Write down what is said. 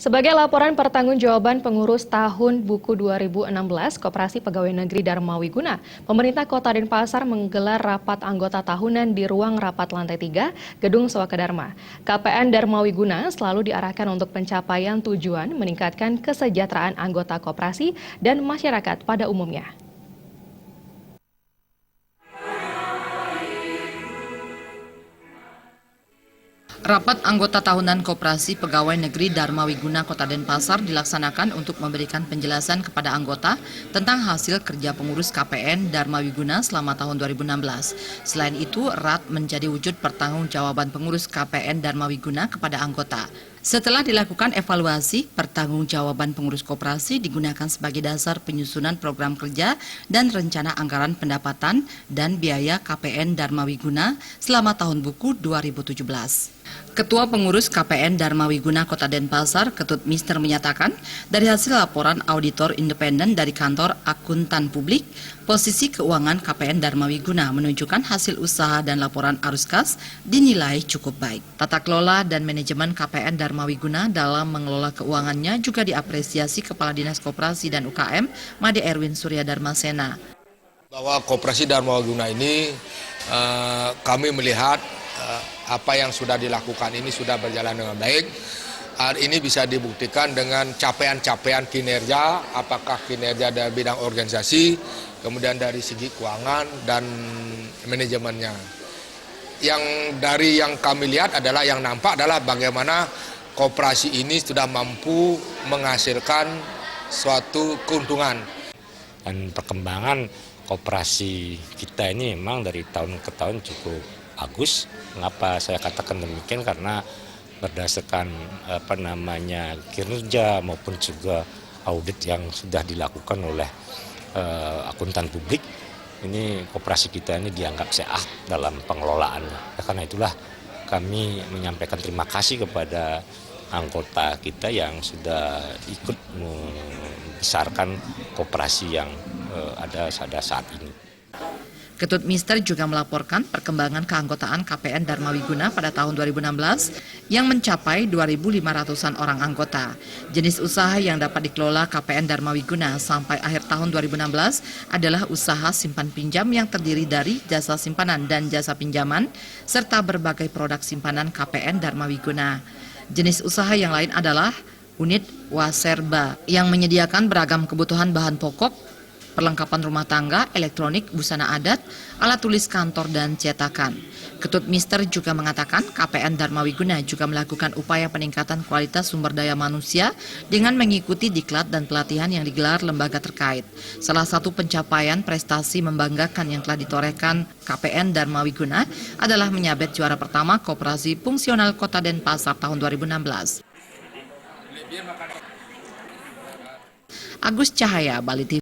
Sebagai laporan pertanggungjawaban pengurus tahun buku 2016 Koperasi Pegawai Negeri Dharma Wiguna, pemerintah Kota Denpasar menggelar rapat anggota tahunan di ruang rapat lantai 3, Gedung Sewaka Dharma. KPN Dharma Wiguna selalu diarahkan untuk pencapaian tujuan meningkatkan kesejahteraan anggota koperasi dan masyarakat pada umumnya. Rapat anggota tahunan Koperasi Pegawai Negeri Dharma Wiguna Kota Denpasar dilaksanakan untuk memberikan penjelasan kepada anggota tentang hasil kerja pengurus KPN Dharma Wiguna selama tahun 2016. Selain itu, RAT menjadi wujud pertanggungjawaban pengurus KPN Dharma Wiguna kepada anggota. Setelah dilakukan evaluasi, pertanggungjawaban pengurus koperasi digunakan sebagai dasar penyusunan program kerja dan rencana anggaran pendapatan dan biaya KPN Dharma Wiguna selama tahun buku 2017. Ketua Pengurus KPN Dharma Wiguna Kota Denpasar, Ketut Mister menyatakan, dari hasil laporan auditor independen dari kantor akuntan publik, posisi keuangan KPN Dharma Wiguna menunjukkan hasil usaha dan laporan arus kas dinilai cukup baik. Tata kelola dan manajemen KPN Dharma Wiguna dalam mengelola keuangannya juga diapresiasi Kepala Dinas Koperasi dan UKM, Made Erwin Surya Dharmasena. Bahwa Koperasi Dharma Wiguna ini kami melihat apa yang sudah dilakukan ini sudah berjalan dengan baik. Hari ini bisa dibuktikan dengan capaian-capaian kinerja, apakah kinerja dari bidang organisasi, kemudian dari segi keuangan dan manajemennya. Yang kami lihat adalah yang nampak adalah bagaimana koperasi ini sudah mampu menghasilkan suatu keuntungan. Dan perkembangan koperasi kita ini memang dari tahun ke tahun cukup bagus. Mengapa saya katakan demikian? Karena berdasarkan kinerja maupun juga audit yang sudah dilakukan oleh akuntan publik, ini koperasi kita ini dianggap sehat dalam pengelolaannya. Karena itulah kami menyampaikan terima kasih kepada anggota kita yang sudah ikut membesarkan koperasi yang ada saat ini. Ketut Mister juga melaporkan perkembangan keanggotaan KPN Dharma Wiguna pada tahun 2016 yang mencapai 2.500-an orang anggota. Jenis usaha yang dapat dikelola KPN Dharma Wiguna sampai akhir tahun 2016 adalah usaha simpan pinjam yang terdiri dari jasa simpanan dan jasa pinjaman, serta berbagai produk simpanan KPN Dharma Wiguna. Jenis usaha yang lain adalah unit Waserba yang menyediakan beragam kebutuhan bahan pokok, perlengkapan rumah tangga, elektronik, busana adat, alat tulis kantor, dan cetakan. Ketut Mister juga mengatakan KPN Dharma Wiguna juga melakukan upaya peningkatan kualitas sumber daya manusia dengan mengikuti diklat dan pelatihan yang digelar lembaga terkait. Salah satu pencapaian prestasi membanggakan yang telah ditorehkan KPN Dharma Wiguna adalah menyabet juara pertama Koperasi Fungsional Kota Denpasar tahun 2016. Agus Cahaya, Bali TV.